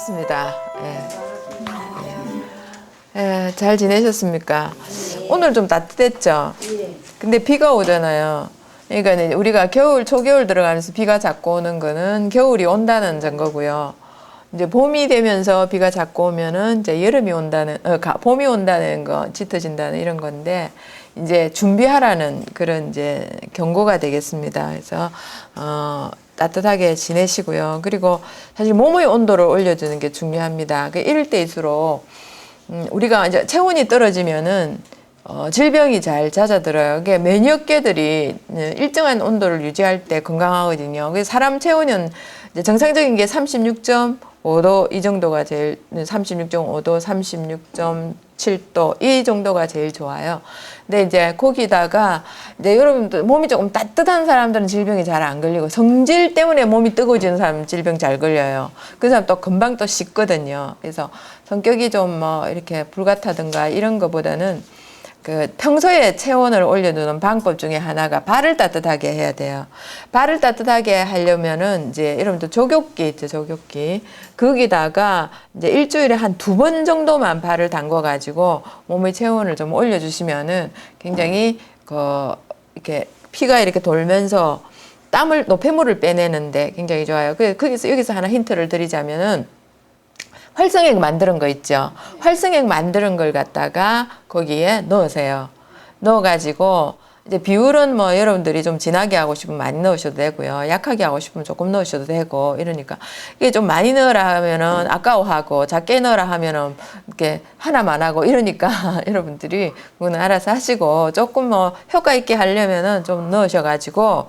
반갑습니다. 잘 지내셨습니까? 오늘 좀 따뜻했죠? 근데 비가 오잖아요. 그러니까 우리가 겨울, 초겨울 들어가면서 비가 자꾸 오는 거는 겨울이 온다는 증거고요. 이제 봄이 되면서 비가 자꾸 오면은 이제 여름이 온다는, 봄이 온다는 거, 짙어진다는 이런 건데, 이제 준비하라는 그런 이제 경고가 되겠습니다. 그래서, 따뜻하게 지내시고요. 그리고 사실 몸의 온도를 올려주는 게 중요합니다. 이럴 때일수록, 우리가 이제 체온이 떨어지면은, 질병이 잘 잦아들어요. 그게 면역계들이 일정한 온도를 유지할 때 건강하거든요. 그래서 사람 체온은 이제 정상적인 게 36.5도 이 정도가 제일 36.5도, 36.7도 이 정도가 제일 좋아요. 근데 이제 거기다가 이제 여러분들 몸이 조금 따뜻한 사람들은 질병이 잘 안 걸리고 성질 때문에 몸이 뜨거워지는 사람은 질병 잘 걸려요. 그 사람 또 금방 또 식거든요. 그래서 성격이 좀 뭐 이렇게 불같다든가 이런 거보다는 그 평소에 체온을 올려두는 방법 중에 하나가 발을 따뜻하게 해야 돼요. 발을 따뜻하게 하려면은 이제 여러분들 족욕기 있죠, 족욕기. 거기다가 이제 일주일에 한 2번 정도만 발을 담궈 가지고 몸의 체온을 좀 올려주시면은 굉장히 이렇게 피가 이렇게 돌면서 노폐물을 빼내는데 굉장히 좋아요. 여기서 하나 힌트를 드리자면은 활성액 만드는 거 있죠. 활성액 만드는 걸 갖다가 거기에 넣으세요. 넣어가지고 이제 비율은 뭐 여러분들이 좀 진하게 하고 싶으면 많이 넣으셔도 되고요. 약하게 하고 싶으면 조금 넣으셔도 되고 이러니까 이게 좀 많이 넣으라 하면은 아까워하고 작게 넣으라 하면은 이렇게 하나만 하고 이러니까 여러분들이 그거는 알아서 하시고 조금 뭐 효과 있게 하려면은 좀 넣으셔가지고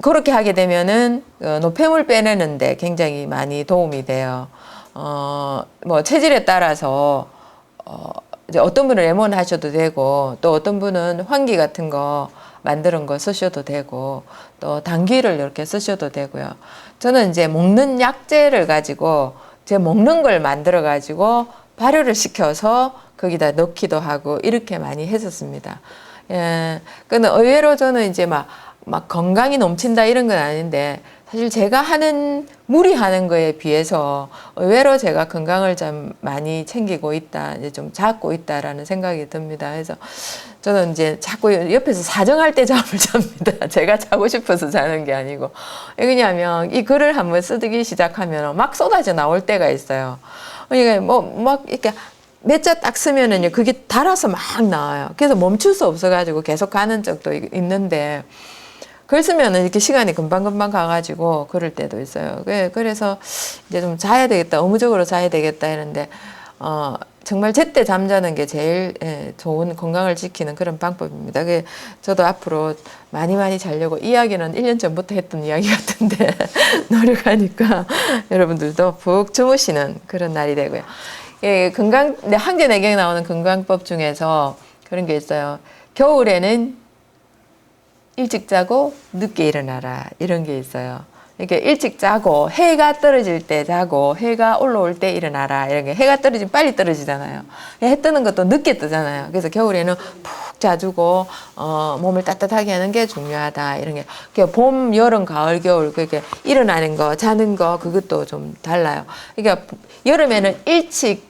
그렇게 하게 되면은, 노폐물 빼내는데 굉장히 많이 도움이 돼요. 뭐, 체질에 따라서, 이제 어떤 분은 레몬 하셔도 되고, 또 어떤 분은 환기 같은 거 만드는 거 쓰셔도 되고, 또 당귀를 이렇게 쓰셔도 되고요. 저는 이제 먹는 약재를 가지고, 제 먹는 걸 만들어 가지고, 발효를 시켜서 거기다 넣기도 하고, 이렇게 많이 했었습니다. 예. 근데 의외로 저는 이제 막 건강이 넘친다 이런 건 아닌데 사실 제가 무리하는 거에 비해서 의외로 제가 건강을 좀 많이 챙기고 있다, 이제 좀 잡고 있다라는 생각이 듭니다. 그래서 저는 이제 자꾸 옆에서 사정할 때 잠을 잡니다. 제가 자고 싶어서 자는 게 아니고. 왜냐하면 이 글을 한번 쓰기 시작하면 막 쏟아져 나올 때가 있어요. 그러니까 막 이렇게 몇 자 딱 쓰면은요, 그게 달아서 막 나와요. 그래서 멈출 수 없어가지고 계속 가는 적도 있는데, 글 쓰면은 이렇게 시간이 금방금방 가가지고 그럴 때도 있어요. 그래서 이제 좀 자야 되겠다, 의무적으로 자야 되겠다 이런데, 정말 제때 잠자는 게 제일 좋은 건강을 지키는 그런 방법입니다. 저도 앞으로 많이 자려고 이야기는 1년 전부터 했던 이야기 같은데, 노력하니까 여러분들도 푹 주무시는 그런 날이 되고요. 항제내경에 나오는 건강법 중에서 그런 게 있어요. 겨울에는 일찍 자고 늦게 일어나라 이런 게 있어요. 이렇게 일찍 자고 해가 떨어질 때 자고 해가 올라올 때 일어나라 이런 게, 해가 떨어지면 빨리 떨어지잖아요. 해 뜨는 것도 늦게 뜨잖아요. 그래서 겨울에는 푹 자주고 몸을 따뜻하게 하는 게 중요하다 이런 게. 봄, 여름, 가을, 겨울 그렇게 일어나는 거, 자는 거 그것도 좀 달라요. 그러니까 여름에는 일찍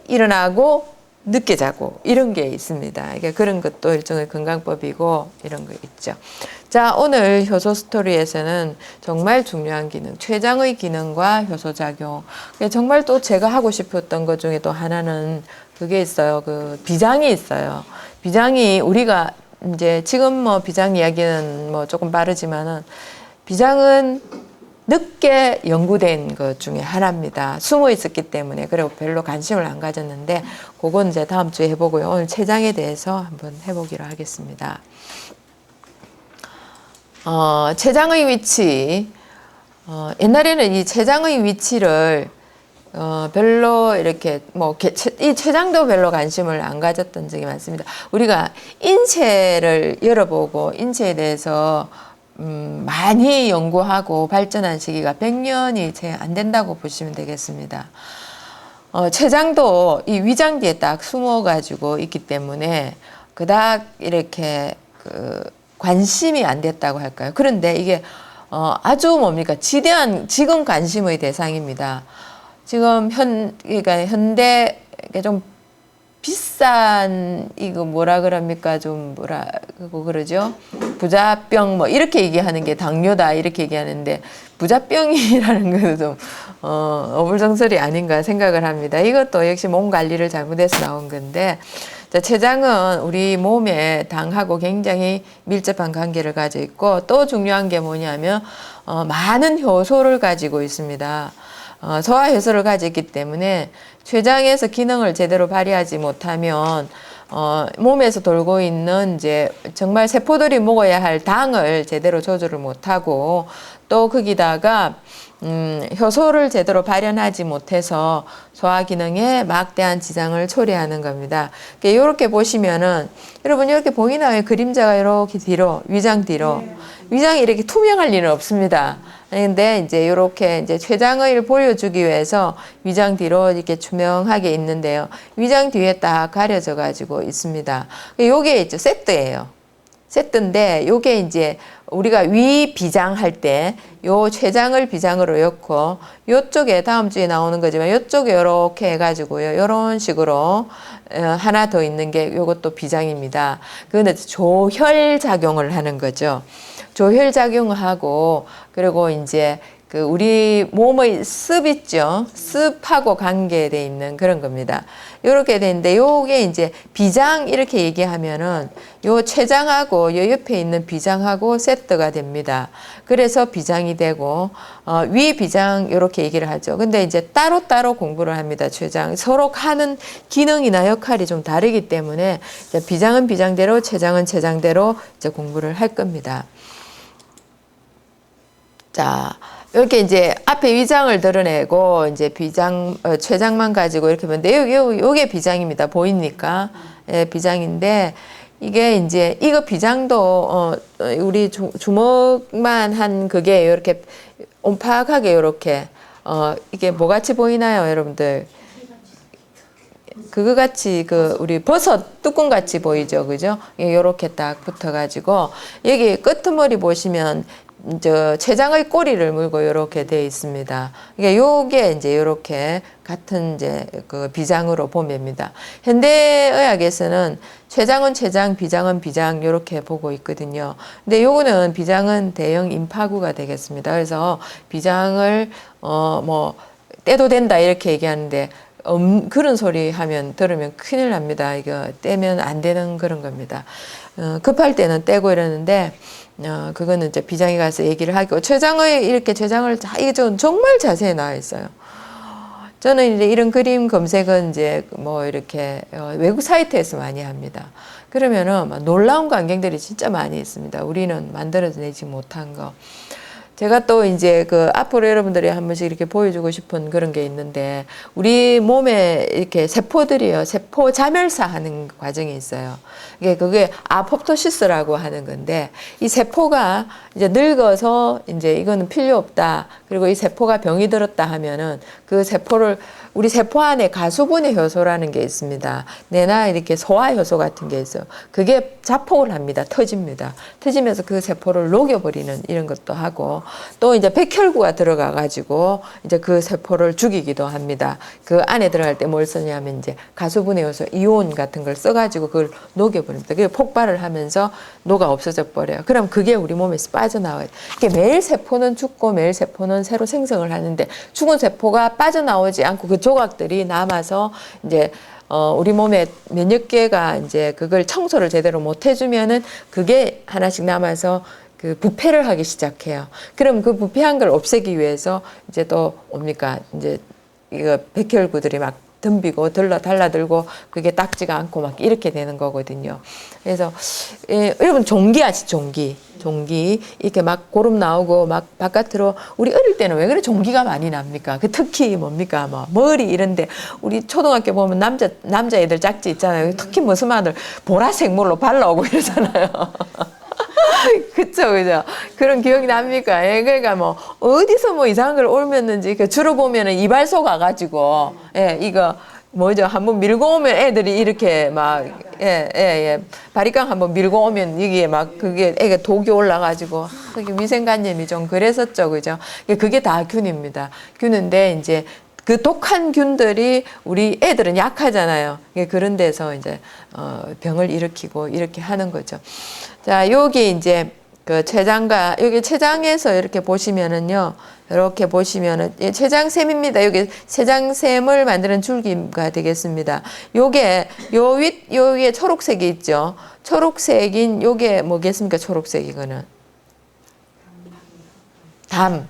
일어나고 늦게 자고 이런 게 있습니다. 그러니까 그런 것도 일종의 건강법이고 이런 거 있죠. 자, 오늘 효소 스토리에서는 정말 중요한 기능, 췌장의 기능과 효소작용. 정말 또 제가 하고 싶었던 것 중에 또 하나는 그게 있어요. 비장이 있어요. 비장이 우리가 이제 지금 뭐 비장 이야기는 뭐 조금 빠르지만은 비장은 늦게 연구된 것 중에 하나입니다. 숨어 있었기 때문에 그리고 별로 관심을 안 가졌는데 그건 이제 다음 주에 해보고요. 오늘 췌장에 대해서 한번 해보기로 하겠습니다. 췌장의 위치. 옛날에는 이 췌장의 위치를 별로 이렇게 이 췌장도 별로 관심을 안 가졌던 적이 많습니다. 우리가 인체를 열어보고 인체에 대해서 많이 연구하고 발전한 시기가 100년이 채 안 된다고 보시면 되겠습니다. 췌장도 이 위장 뒤에 딱 숨어가지고 있기 때문에 그닥 이렇게 관심이 안 됐다고 할까요? 그런데 이게 아주 뭡니까? 지대한 지금 관심의 대상입니다. 지금 그러니까 현대 좀 비싼 이거 뭐라 그럽니까? 좀 뭐라고 그러죠? 부자병 뭐 이렇게 얘기하는 게 당뇨다 이렇게 얘기하는데 부자병이라는 것은 좀 어불성설이 아닌가 생각을 합니다. 이것도 역시 몸 관리를 잘못해서 나온 건데 자, 췌장은 우리 몸에 당하고 굉장히 밀접한 관계를 가지고 있고 또 중요한 게 뭐냐면 많은 효소를 가지고 있습니다. 소화효소를 가지고 있기 때문에 췌장에서 기능을 제대로 발휘하지 못하면 몸에서 돌고 있는 이제 정말 세포들이 먹어야 할 당을 제대로 조절을 못하고 또 거기다가 효소를 제대로 발현하지 못해서 소화 기능에 막대한 지장을 초래하는 겁니다. 이렇게 보시면은 여러분 이렇게 보이나요? 그림자가 이렇게 뒤로 위장 뒤로 위장이 이렇게 투명할 리는 없습니다. 근데 이제 이렇게 이제 췌장을 보여주기 위해서 위장 뒤로 이렇게 투명하게 있는데요. 위장 뒤에 딱 가려져 가지고 있습니다. 요게 이제 세트예요. 세트인데 요게 이제 우리가 위 비장 할 때 요 췌장을 비장으로 엮고 요쪽에 다음 주에 나오는 거지만 요쪽에 요렇게 해가지고요. 요런 식으로 하나 더 있는 게 요것도 비장입니다. 그건 조혈 작용을 하는 거죠. 조혈 작용을 하고 그리고 이제 그 우리 몸의 습 있죠. 습하고 관계돼 있는 그런 겁니다. 요렇게 되는데 요게 이제 비장 이렇게 얘기하면은 요 췌장하고 요 옆에 있는 비장하고 세트가 됩니다. 그래서 비장이 되고 위 비장 요렇게 얘기를 하죠. 근데 이제 따로따로 공부를 합니다. 췌장 서로 하는 기능이나 역할이 좀 다르기 때문에 이제 비장은 비장대로 췌장은 췌장대로 이제 공부를 할 겁니다. 자, 이렇게 이제 앞에 위장을 드러내고 이제 비장, 췌장만 가지고 이렇게 보는데 요게 비장입니다. 보입니까? 예, 비장인데 이게 이제 이거 비장도 우리 주먹만 한 그게 이렇게 온파하게 이렇게 이게 뭐 같이 보이나요, 여러분들? 그거 같이 그 우리 버섯 뚜껑 같이 보이죠, 그죠? 이렇게 딱 붙어가지고 여기 끄트머리 보시면 저 췌장의 꼬리를 물고 이렇게 되어 있습니다. 이게 요게 이제 이렇게 같은 이제 그 비장으로 보맵니다. 현대의학에서는 췌장은 췌장, 비장은 비장 이렇게 보고 있거든요. 근데 요거는 비장은 대형 임파구가 되겠습니다. 그래서 비장을 뭐 떼도 된다 이렇게 얘기하는데 그런 소리 하면 들으면 큰일 납니다. 이거 떼면 안 되는 그런 겁니다. 급할 때는 떼고 이러는데 그거는 이제 비장에 가서 얘기를 하고 췌장의 이렇게 췌장을 이게 정말 자세히 나와 있어요. 저는 이제 이런 그림 검색은 이제 뭐 이렇게 외국 사이트에서 많이 합니다. 그러면은 놀라운 광경들이 진짜 많이 있습니다. 우리는 만들어내지 못한 거. 제가 또 이제 그 앞으로 여러분들이 한 번씩 이렇게 보여주고 싶은 그런 게 있는데 우리 몸에 이렇게 세포들이요. 세포 자멸사 하는 과정이 있어요. 그게 아포프토시스라고 하는 건데 이 세포가 이제 늙어서 이제 이거는 필요 없다. 그리고 이 세포가 병이 들었다 하면은 그 세포를 우리 세포 안에 가수분해 효소라는 게 있습니다. 뇌나 이렇게 소화 효소 같은 게 있어요. 그게 자폭을 합니다. 터집니다. 터지면서 그 세포를 녹여버리는 이런 것도 하고 또 이제 백혈구가 들어가 가지고 이제 그 세포를 죽이기도 합니다. 그 안에 들어갈 때 뭘 쓰냐면 이제 가수분해 효소 이온 같은 걸 써가지고 그걸 녹여버립니다. 그게 폭발을 하면서 녹아 없어져 버려요. 그럼 그게 우리 몸에서 빠져나와요. 매일 세포는 죽고 매일 세포는 새로 생성을 하는데 죽은 세포가 빠져나오지 않고 그 조각들이 남아서 이제 우리 몸에 몇몇 개가 이제 그걸 청소를 제대로 못 해주면은 그게 하나씩 남아서 그 부패를 하기 시작해요. 그럼 그 부패한 걸 없애기 위해서 이제 또 뭡니까 이제 이거 백혈구들이 막 덤비고 달라들고 그게 닦지가 않고 막 이렇게 되는 거거든요. 그래서 여러분 종기 아시죠? 종기 이렇게 막 고름 나오고 막 바깥으로 우리 어릴 때는 왜 그래 종기가 많이 납니까? 그 특히 뭡니까 뭐 머리 이런데 우리 초등학교 보면 남자 애들 짝지 있잖아요. 특히 무슨 말을 보라색 물로 발라오고 이러잖아요. 그쵸. 그런 기억이 납니까? 예, 그러니까 뭐, 어디서 뭐 이상한 걸 옮겼는지, 주로 보면은 이발소 가가지고, 예, 이거, 뭐죠? 한번 밀고 오면 애들이 이렇게 막, 바리깡 한번 밀고 오면 여기에 막 그게 애가 독이 올라가지고, 그게 위생관념이 좀 그랬었죠. 그죠? 그게 다 균입니다. 균인데, 이제 그 독한 균들이 우리 애들은 약하잖아요. 그런 데서 이제, 병을 일으키고 이렇게 하는 거죠. 자, 여기 이제 그 췌장과, 여기 췌장에서 이렇게 보시면은요, 이렇게 보시면은 췌장샘입니다. 여기 췌장샘을 만드는 줄기가 되겠습니다. 요게 요 위에 초록색이 있죠. 초록색인 요게 뭐겠습니까? 초록색 이거는 담.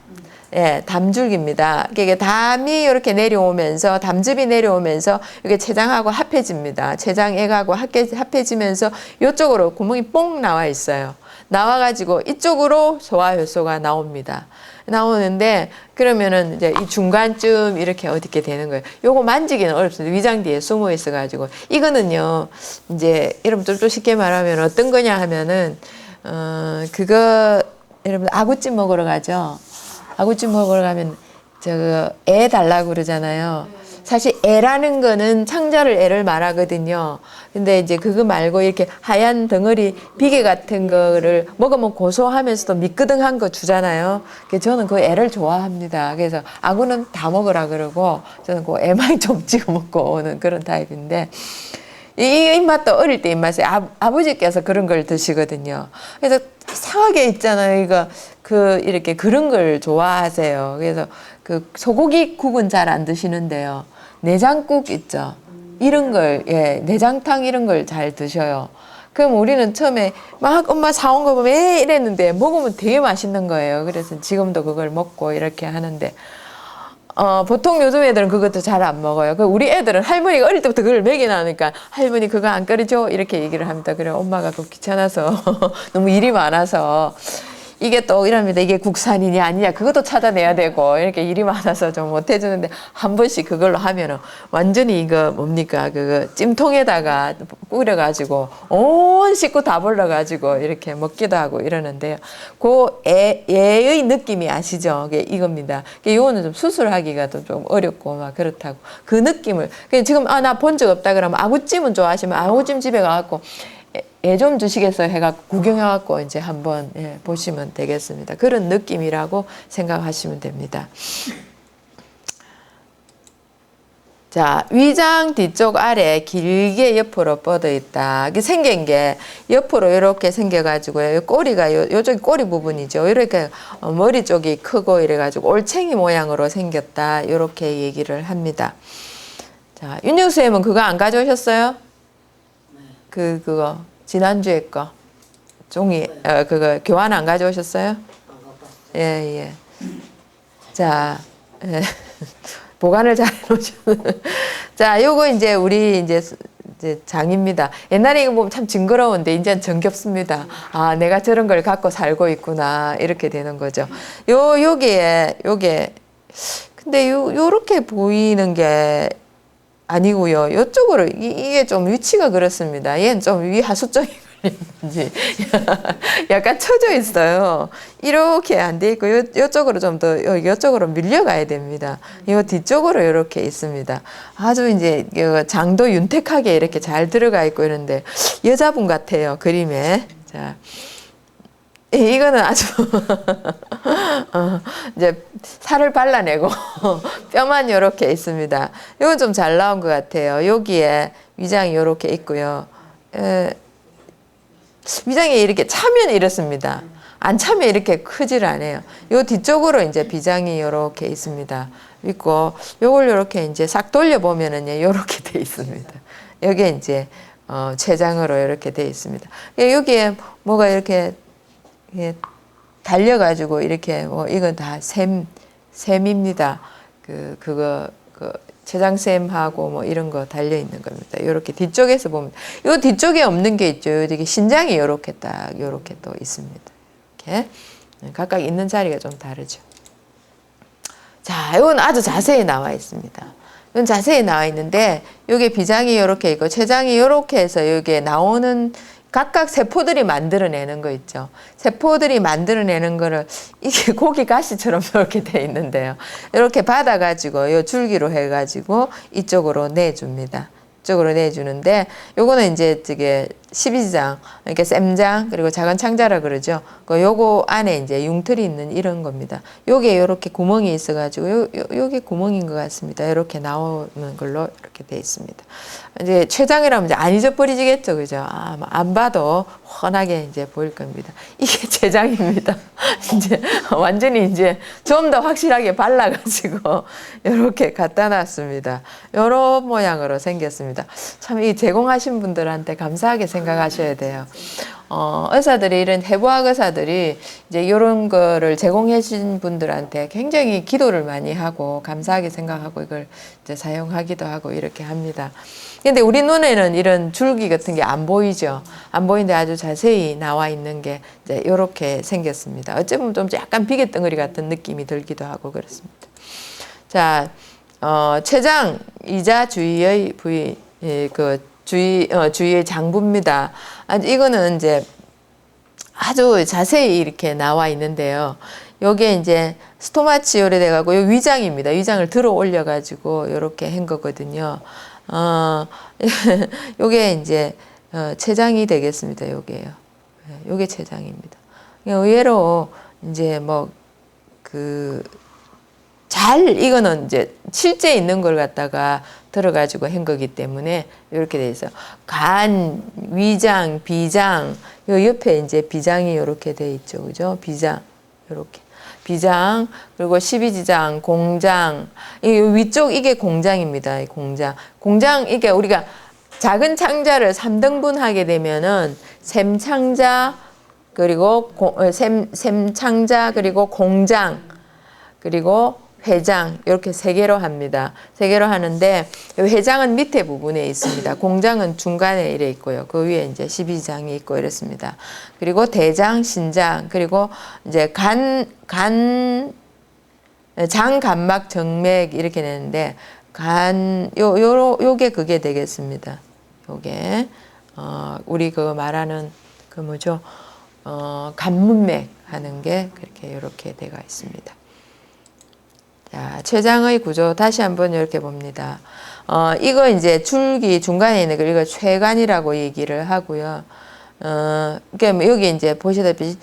예, 담줄기입니다. 이게 담이 이렇게 내려오면서 담즙이 내려오면서 이게 췌장하고 합해집니다. 췌장액하고 합해지면서 이쪽으로 구멍이 뽕 나와 있어요. 나와가지고 이쪽으로 소화효소가 나옵니다. 나오는데 그러면은 이제 이 중간쯤 이렇게 어떻게 되는 거예요. 요거 만지기는 어렵습니다. 위장 뒤에 숨어 있어가지고 이거는요 이제 여러분 좀 쉽게 말하면 어떤 거냐 하면은 그거 여러분 아구찜 먹으러 가죠. 아구찜 먹으러 가면 저거 애 달라고 그러잖아요. 사실 애라는 거는 창자를 애를 말하거든요. 근데 이제 그거 말고 이렇게 하얀 덩어리 비계 같은 거를 먹으면 고소하면서도 미끄덩한 거 주잖아요. 그래서 저는 그 애를 좋아합니다. 그래서 아구는 다 먹으라 그러고 저는 그 애만 좀 찍어 먹고 오는 그런 타입인데 이 입맛도 어릴 때 입맛에 아버지께서 그런 걸 드시거든요. 그래서 이상하게 있잖아요. 이거 이렇게 그런 걸 좋아하세요. 그래서 그 소고기 국은 잘 안 드시는데요. 내장국 있죠. 이런 걸, 내장탕 이런 걸 잘 드셔요. 그럼 우리는 처음에 막 엄마 사온 거 보면 이랬는데 먹으면 되게 맛있는 거예요. 그래서 지금도 그걸 먹고 이렇게 하는데 보통 요즘 애들은 그것도 잘 안 먹어요. 우리 애들은 할머니가 어릴 때부터 그걸 먹여놓으니까 할머니 그거 안 끓여줘 이렇게 얘기를 합니다. 그래 엄마가 그거 귀찮아서 너무 일이 많아서 이게 또 이럽니다. 이게 국산이냐 아니냐 그것도 찾아내야 되고 이렇게 일이 많아서 좀 못 해주는데 한 번씩 그걸로 하면은 완전히 이거 뭡니까 그거 찜통에다가 끓여가지고 온 식구 다 불러가지고 이렇게 먹기도 하고 이러는데요. 그 애의 느낌이 아시죠? 이겁니다. 이거는 좀 수술하기가 좀 어렵고 막 그렇다고 그 느낌을 지금 나 본 적 없다 그러면 아구찜은 좋아하시면 아구찜 집에 가갖고 애 좀 주시겠어요? 해갖고 구경해갖고 이제 한번 보시면 되겠습니다. 그런 느낌이라고 생각하시면 됩니다. 자, 위장 뒤쪽 아래 길게 옆으로 뻗어 있다. 이게 생긴 게 옆으로 이렇게 생겨가지고요. 꼬리가 요쪽이 꼬리 부분이죠. 이렇게 머리 쪽이 크고 이래가지고 올챙이 모양으로 생겼다. 이렇게 얘기를 합니다. 자, 윤영수 쌤은 그거 안 가져오셨어요? 그거. 지난주에 거 종이 그거 교환 안 가져오셨어요? 예. 자, 보관을 잘 해놓으셨. 자, 요거 이제 우리 이제 장입니다. 옛날에 이거 보면 참 징그러운데 이제는 정겹습니다. 아, 내가 저런 걸 갖고 살고 있구나 이렇게 되는 거죠. 요게 근데 요렇게 보이는 게 아니고요. 이쪽으로 이게 좀 위치가 그렇습니다. 얘는 좀 위 하수쪽이 걸렸는지 약간 처져 있어요. 이렇게 안 돼 있고 이쪽으로 좀 더 이쪽으로 밀려가야 됩니다. 이 뒤쪽으로 이렇게 있습니다. 아주 이제 장도 윤택하게 이렇게 잘 들어가 있고 이런데 여자분 같아요. 그림에. 자. 이거는 아주 이제 살을 발라내고 뼈만 이렇게 있습니다. 이건 좀 잘 나온 것 같아요. 여기에 위장이 이렇게 있고요. 위장이 이렇게 차면 이렇습니다. 안 차면 이렇게 크질 않아요. 요 뒤쪽으로 이제 비장이 이렇게 있습니다. 있고 요걸 이렇게 이제 싹 돌려 보면은 이렇게 돼 있습니다. 여기에 이제 췌장으로 이렇게 돼 있습니다. 여기에 뭐가 이렇게 달려가지고 이렇게 이건 다 샘입니다. 그거 췌장샘하고 이런 거 달려 있는 겁니다. 이렇게 뒤쪽에서 보면 요 뒤쪽에 없는 게 있죠. 여기 신장이 이렇게 딱 이렇게 또 있습니다. 이렇게 각각 있는 자리가 좀 다르죠. 자, 이건 아주 자세히 나와 있습니다. 이건 자세히 나와 있는데 여기 비장이 이렇게 있고 췌장이 이렇게 해서 여기에 나오는 각각 세포들이 만들어내는 거 있죠. 세포들이 만들어내는 거를 이게 고기 가시처럼 이렇게 돼 있는데요. 이렇게 받아가지고 요 줄기로 해가지고 이쪽으로 내줍니다. 이쪽으로 내주는데 요거는 이제 저게 12장, 그러니까 쌤장 그리고 작은 창자라 그러죠. 요거 안에 이제 융틀이 있는 이런 겁니다. 요게 요렇게 구멍이 있어가지고 요게 구멍인 것 같습니다. 이렇게 나오는 걸로 이렇게 돼 있습니다. 이제 췌장이라면 이제 안 잊어버리지겠죠, 그죠? 안 봐도 훤하게 이제 보일 겁니다. 이게 췌장입니다. 이제 완전히 이제 좀 더 확실하게 발라가지고 이렇게 갖다 놨습니다. 요런 모양으로 생겼습니다. 참 이 제공하신 분들한테 감사하게 생각하셔야 돼요. 의사들이 이런 해부학 의사들이 이제 이런 거를 제공해 주신 분들한테 굉장히 기도를 많이 하고 감사하게 생각하고 이걸 이제 사용하기도 하고 이렇게 합니다. 근데 우리 눈에는 이런 줄기 같은 게 안 보이죠. 안 보이는데 아주 자세히 나와 있는 게 이제 이렇게 생겼습니다. 어찌 보면 좀 약간 비계덩어리 같은 느낌이 들기도 하고 그렇습니다. 자, 췌장이자 주위의 부위, 주위의 장부입니다. 이거는 이제 아주 자세히 이렇게 나와 있는데요. 요게 이제 스토마치올에 돼가고 요 위장입니다. 위장을 들어 올려가지고 요렇게 한 거거든요. 요게 이제 췌장이 되겠습니다. 요게요. 요게 췌장입니다. 의외로 이제 뭐 이거는 이제 실제 있는 걸 갖다가 들어가지고 한 거기 때문에 이렇게 돼 있어요. 간, 위장, 비장, 요 옆에 이제 비장이 이렇게 돼 있죠. 그죠? 비장. 이렇게. 비장, 그리고 십이지장, 공장. 이 위쪽 이게 공장입니다. 이 공장. 공장, 이게 우리가 작은 창자를 3등분 하게 되면은 샘창자, 그리고 샘창자, 그리고 공장, 그리고 회장 이렇게 세 개로 합니다. 세 개로 하는데 회장은 밑에 부분에 있습니다. 공장은 중간에 이래 있고요. 그 위에 이제 12장이 있고 이렇습니다. 그리고 대장, 신장, 그리고 이제 장간막, 정맥 이렇게 되는데 요게 그게 되겠습니다. 요게 우리 그 말하는 그 뭐죠? 간문맥 하는 게 그렇게 이렇게 돼가 있습니다. 자, 췌장의 구조 다시 한번 이렇게 봅니다. 이거 이제 줄기 중간에 있는 거 이거 췌관이라고 얘기를 하고요. 그러니까 여기 이제 보시다시피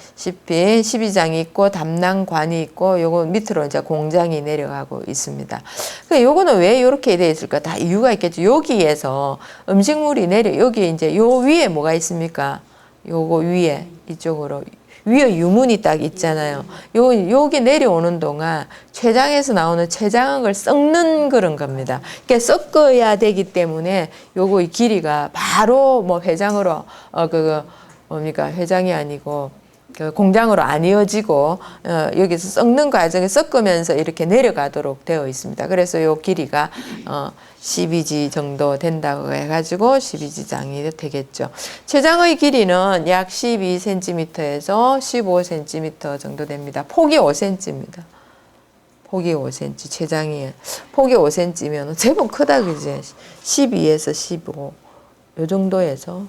12장이 있고 담낭관이 있고 요거 밑으로 이제 공장이 내려가고 있습니다. 그 요거는 왜 이렇게 돼 있을까? 다 이유가 있겠죠. 여기에서 음식물이 여기 이제 요 위에 뭐가 있습니까? 요거 위에 이쪽으로 위에 유문이 딱 있잖아요. 요게 내려오는 동안 췌장에서 나오는 췌장을 썩는 그런 겁니다. 그러니까 섞어야 되기 때문에 요거 이 길이가 바로 뭐 회장으로 뭡니까? 회장이 아니고 그 공장으로 안 이어지고 여기서 썩는 과정에 섞으면서 이렇게 내려가도록 되어 있습니다. 그래서 요 길이가 12지 정도 된다고 해가지고 12지장이 되겠죠. 췌장의 길이는 약 12cm에서 15cm 정도 됩니다. 폭이 5cm입니다. 폭이 5cm, 췌장이 폭이 5cm면 제법 크다 그지? 12에서 15, 요 정도에서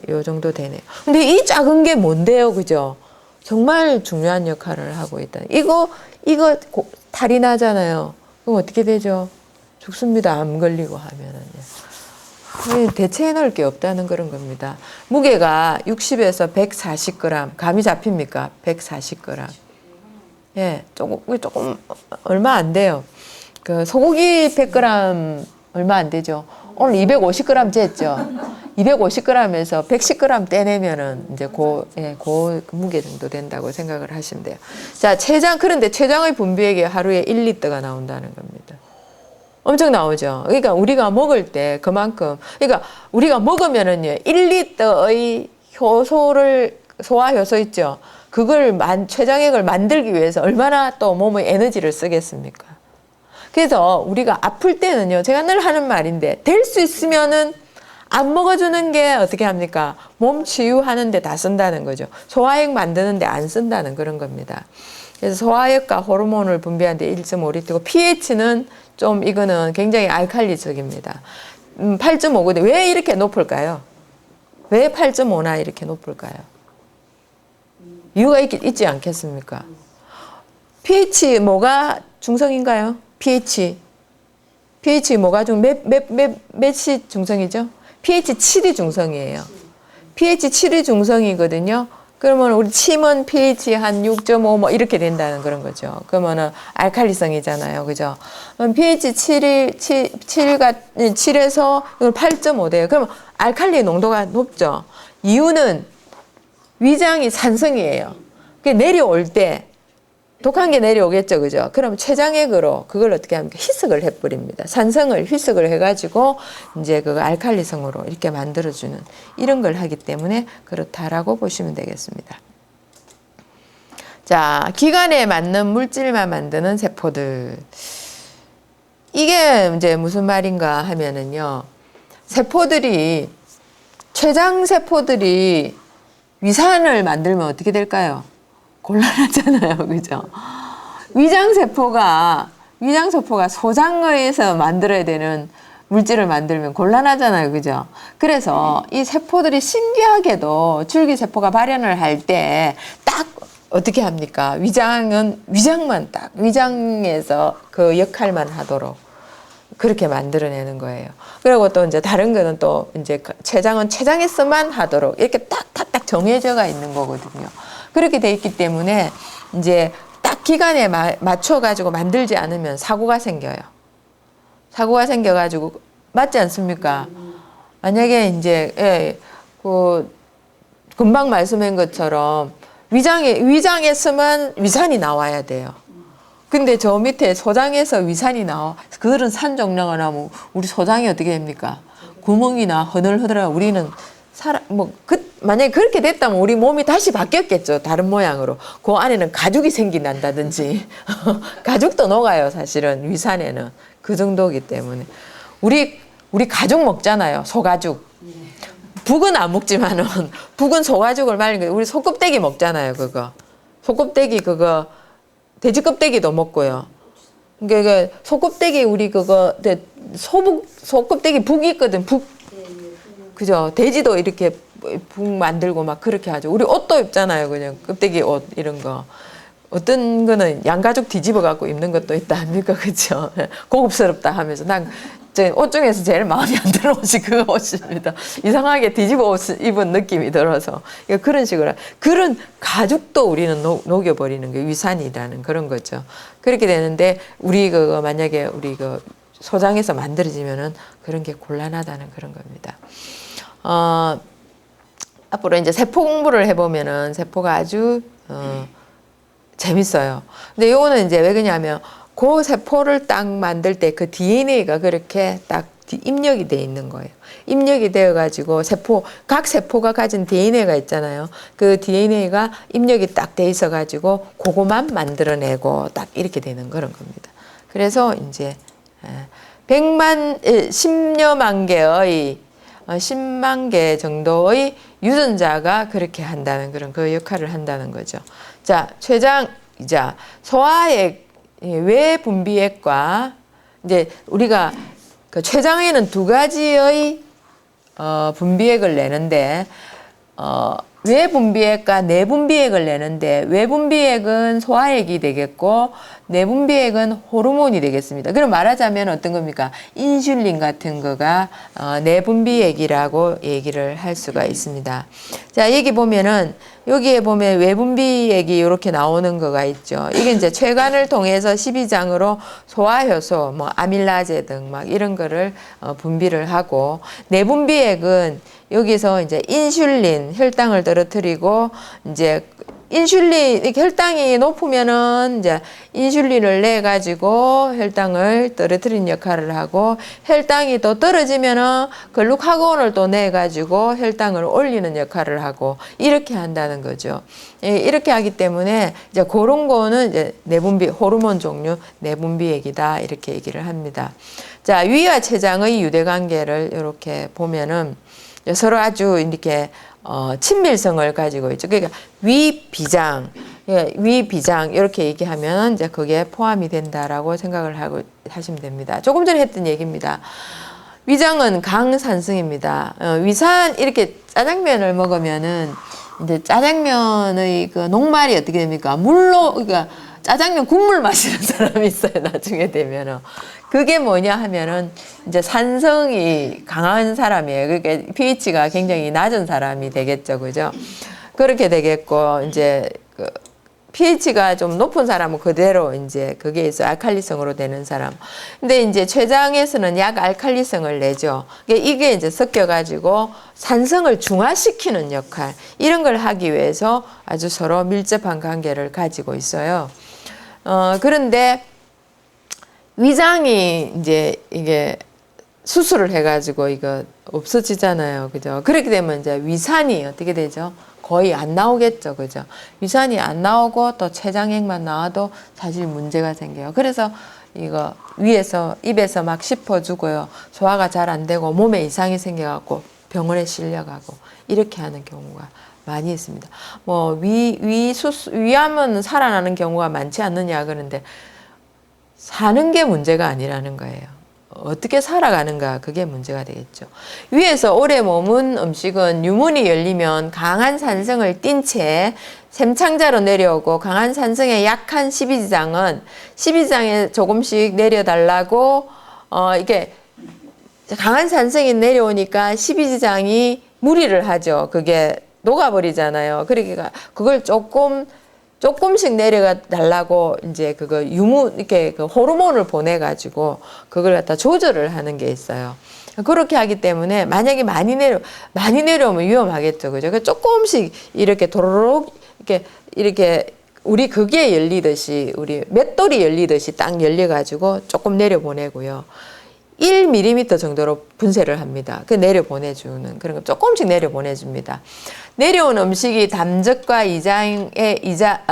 요 정도 되네요. 근데 이 작은 게 뭔데요, 그죠? 정말 중요한 역할을 하고 있다. 이거 탈이 나잖아요. 그럼 어떻게 되죠? 죽습니다. 암 걸리고 하면은요. 대체해놓을 게 없다는 그런 겁니다. 무게가 60에서 140g. 감이 잡힙니까? 140g. 예, 조금 얼마 안 돼요. 그 소고기 100g 얼마 안 되죠. 오늘 250g 쟀죠. 250g에서 110g 떼내면은 이제 고 무게 정도 된다고 생각을 하시면 돼요. 자, 그런데 췌장의 분비액이 하루에 1리터가 나온다는 겁니다. 엄청 나오죠. 그러니까 우리가 먹을 때 그만큼, 그러니까 우리가 먹으면은요, 1리터의 소화 효소 있죠. 그걸 췌장액을 만들기 위해서 얼마나 또 몸의 에너지를 쓰겠습니까? 그래서 우리가 아플 때는요, 제가 늘 하는 말인데, 될 수 있으면은 안 먹어주는 게 어떻게 합니까? 몸 치유하는 데 다 쓴다는 거죠. 소화액 만드는 데 안 쓴다는 그런 겁니다. 그래서 소화액과 호르몬을 분비하는 데 1.5리터고, pH는 좀 이거는 굉장히 알칼리적입니다. 8.5인데 왜 이렇게 높을까요? 왜 8.5나 이렇게 높을까요? 이유가 있지 않겠습니까? pH 뭐가 중성인가요? pH 뭐가 몇이 중성이죠? pH 7이 중성이에요. pH 7이 중성이거든요. 그러면 우리 침은 pH 한 6.5 뭐 이렇게 된다는 그런 거죠. 그러면은 알칼리성이잖아요. 그죠? 그럼 pH 7에서 8.5 돼요. 그러면 알칼리 농도가 높죠. 이유는 위장이 산성이에요. 그게 내려올 때 독한 게 내려오겠죠. 그죠? 그럼 췌장액으로 그걸 어떻게 합니까? 희석을 해버립니다. 산성을 희석을 해가지고 이제 그 알칼리성으로 이렇게 만들어주는 이런 걸 하기 때문에 그렇다라고 보시면 되겠습니다. 자, 기관에 맞는 물질만 만드는 세포들. 이게 이제 무슨 말인가 하면은요. 세포들이, 췌장 세포들이 위산을 만들면 어떻게 될까요? 곤란하잖아요. 그죠? 위장세포가 소장에서 만들어야 되는 물질을 만들면 곤란하잖아요. 그죠? 그래서 이 세포들이 신기하게도 줄기세포가 발현을 할 때 딱 어떻게 합니까? 위장만 딱, 위장에서 그 역할만 하도록 그렇게 만들어내는 거예요. 그리고 또 이제 다른 거는 또 이제 췌장은 췌장에서만 하도록 이렇게 딱 정해져가 있는 거거든요. 그렇게 돼 있기 때문에 이제 딱 기간에 맞춰가지고 만들지 않으면 사고가 생겨요. 사고가 생겨가지고 맞지 않습니까? 만약에 이제 금방 말씀한 것처럼 위장에서만 위산이 나와야 돼요. 근데 저 밑에 소장에서 위산이 나와. 그들은 산 종류가 나면 우리 소장이 어떻게 됩니까? 구멍이나 허늘허늘하고 우리는 만약에 그렇게 됐다면 우리 몸이 다시 바뀌었겠죠. 다른 모양으로. 그 안에는 가죽이 생긴다든지. 가죽도 녹아요. 사실은 위산에는. 그 정도이기 때문에. 우리 가죽 먹잖아요. 소가죽. 북은 안 먹지만은 북은 소가죽을 말린 거. 우리 소껍데기 먹잖아요. 그거. 소껍데기 그거 돼지 껍데기도 먹고요. 그러니까 소껍데기 우리 그거 소껍데기 북이 있거든. 북. 그죠? 돼지도 이렇게 북 만들고 막 그렇게 하죠. 우리 옷도 입잖아요. 그냥 껍데기 옷 이런 거. 어떤 거는 양가죽 뒤집어 갖고 입는 것도 있다 합니까? 그죠? 고급스럽다 하면서 난 옷 중에서 제일 마음에 안 드는 옷이 그 옷입니다. 이상하게 뒤집어 옷 입은 느낌이 들어서 그런 식으로 그런 가죽도 우리는 녹여버리는 게 위산이라는 그런 거죠. 그렇게 되는데 우리 그거 만약에 우리 그 소장에서 만들어지면은 그런 게 곤란하다는 그런 겁니다. 앞으로 이제 세포 공부를 해보면은 세포가 아주 재밌어요. 근데 요거는 이제 왜 그러냐면 그 세포를 딱 만들 때 그 DNA가 그렇게 딱 입력이 돼 있는 거예요. 입력이 되어 가지고 각 세포가 가진 DNA가 있잖아요. 그 DNA가 입력이 딱 돼 있어 가지고 그거만 만들어내고 딱 이렇게 되는 그런 겁니다. 그래서 이제 10여만 개의 10만 개 정도의 유전자가 그렇게 한다는 그런 그 역할을 한다는 거죠. 자, 췌장이자 소화액, 외분비액과 이제 우리가 그 췌장에는 두 가지의 분비액을 내는데 외분비액과 내분비액을 내는데 외분비액은 소화액이 되겠고 내분비액은 호르몬이 되겠습니다. 그럼 말하자면 어떤 겁니까? 인슐린 같은 거가 내분비액이라고 얘기를 할 수가 있습니다. 자, 여기 보면은 여기에 보면 외분비액이 이렇게 나오는 거가 있죠. 이게 이제 췌관을 통해서 십이장으로 소화효소, 뭐 아밀라제 등 막 이런 거를 분비를 하고 내분비액은 여기서 이제 인슐린, 혈당을 떨어뜨리고 이제 인슐린 혈당이 높으면은 이제 인슐린을 내 가지고 혈당을 떨어뜨리는 역할을 하고 혈당이 또 떨어지면은 글루카곤을 또 내 가지고 혈당을 올리는 역할을 하고 이렇게 한다는 거죠. 이렇게 하기 때문에 이제 그런 거는 이제 내분비 호르몬 종류 내분비액이다 이렇게 얘기를 합니다. 자, 위와 췌장의 유대 관계를 이렇게 보면은 서로 아주 이렇게 친밀성을 가지고 있죠. 그러니까 위비장 이렇게 얘기하면 이제 거기에 포함이 된다라고 생각을 하고 하시면 됩니다. 조금 전에 했던 얘기입니다. 위장은 강산성입니다. 위산 이렇게 짜장면을 먹으면은 이제 짜장면의 그 녹말이 어떻게 됩니까? 물로 그러니까 짜장면 국물 마시는 사람이 있어요. 나중에 되면은 그게 뭐냐 하면은 이제 산성이 강한 사람이에요. 그러니까 pH가 굉장히 낮은 사람이 되겠죠, 그죠? 그렇게 되겠고 이제 그 pH가 좀 높은 사람은 그대로 이제 그게 있어 알칼리성으로 되는 사람. 근데 이제 췌장에서는 약알칼리성을 내죠. 이게 이제 섞여가지고 산성을 중화시키는 역할 이런 걸 하기 위해서 아주 서로 밀접한 관계를 가지고 있어요. 그런데 위장이 이제 이게 수술을 해가지고 이거 없어지잖아요, 그죠? 그렇게 되면 이제 위산이 어떻게 되죠? 거의 안 나오겠죠. 그죠? 위산이 안 나오고 또 췌장액만 나와도 사실 문제가 생겨요. 그래서 이거 위에서 입에서 막 씹어주고요. 소화가 잘 안 되고 몸에 이상이 생겨갖고 병원에 실려가고 이렇게 하는 경우가 많이 있습니다. 뭐 위암은 살아나는 경우가 많지 않느냐 그러는데 사는 게 문제가 아니라는 거예요. 어떻게 살아가는가 그게 문제가 되겠죠. 위에서 오래 머문 음식은 유문이 열리면 강한 산성을 띤 채 샘창자로 내려오고 강한 산성에 약한 십이지장은 십이지장에 조금씩 내려달라고 이게 강한 산성이 내려오니까 십이지장이 무리를 하죠. 그게 녹아버리잖아요. 그러니까 그걸 조금씩 내려가 달라고 이제 그거 이렇게 그 호르몬을 보내가지고 그걸 갖다 조절을 하는 게 있어요. 그렇게 하기 때문에 만약에 많이 내려오면 위험하겠죠. 그죠? 조금씩 이렇게 도로록 이렇게 우리 그게 열리듯이 우리 맷돌이 열리듯이 딱 열려가지고 조금 내려보내고요. 1mm 정도로 분쇄를 합니다. 그 내려보내주는 그런 거 조금씩 내려보내줍니다. 내려온 음식이 담즙과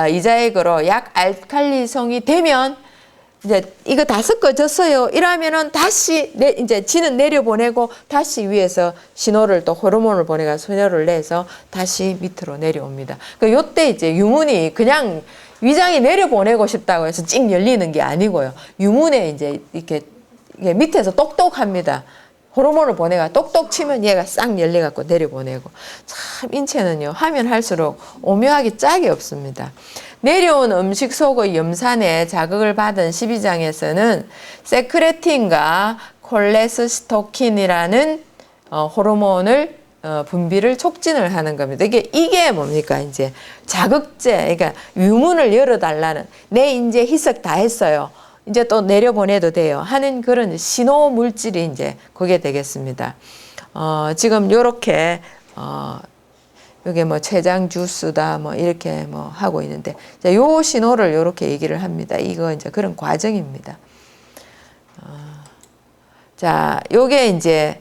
이자액으로 약 알칼리성이 되면 이제 이거 다 섞어졌어요. 이러면은 다시 이제 지는 내려보내고 다시 위에서 신호를 또 호르몬을 보내가 신호를 내서 다시 밑으로 내려옵니다. 그 요때 이제 유문이 그냥 위장이 내려보내고 싶다고 해서 찡 열리는 게 아니고요. 유문에 이제 이렇게 밑에서 똑똑합니다. 호르몬을 보내가 똑똑 치면 얘가 싹 열려갖고 내려보내고. 참 인체는요 하면 할수록 오묘하게 짝이 없습니다. 내려온 음식 속의 염산에 자극을 받은 십이장에서는 세크레틴과 콜레스토킨이라는 호르몬을 분비를 촉진을 하는 겁니다. 이게 뭡니까? 이제 자극제, 그러니까 유문을 열어달라는 내 이제 희석 다 했어요. 이제 또 내려보내도 돼요. 하는 그런 신호 물질이 이제 그게 되겠습니다. 지금 요렇게, 요게 뭐 췌장 주스다 뭐 이렇게 뭐 하고 있는데, 자, 요 신호를 요렇게 얘기를 합니다. 이거 이제 그런 과정입니다. 자, 요게 이제,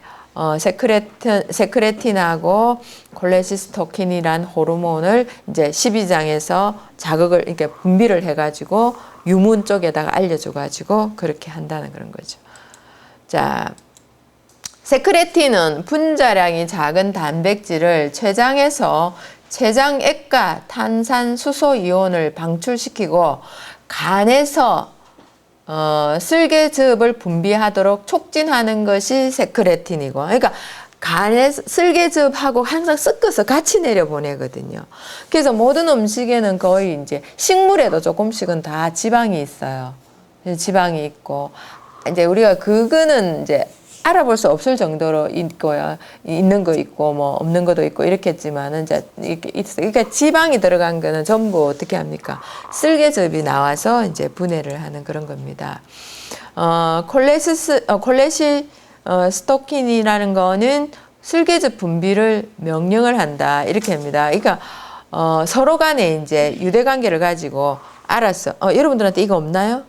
세크레틴하고 콜레시스토킨이란 호르몬을 이제 십이장에서 자극을 이렇게 분비를 해가지고 유문 쪽에다가 알려줘가지고 그렇게 한다는 그런 거죠. 자, 세크레틴은 분자량이 작은 단백질을 췌장에서 췌장액과 탄산수소 이온을 방출시키고 간에서 쓸개즙을 분비하도록 촉진하는 것이 세크레틴이고, 그러니까 간에 쓸개즙하고 항상 섞어서 같이 내려보내거든요. 그래서 모든 음식에는 거의 이제 식물에도 조금씩은 다 지방이 있어요. 지방이 있고, 이제 우리가 그거는 이제 알아볼 수 없을 정도로 있고요. 있는 거 있고, 뭐 없는 것도 있고, 이렇겠지만은 이제 이렇게 있어요. 그러니까 지방이 들어간 거는 전부 어떻게 합니까? 쓸개즙이 나와서 이제 분해를 하는 그런 겁니다. 콜레시스토킨이라는 거는 쓸개즙 분비를 명령을 한다. 이렇게 합니다. 그러니까, 서로 간에 이제 유대관계를 가지고 알았어. 여러분들한테 이거 없나요?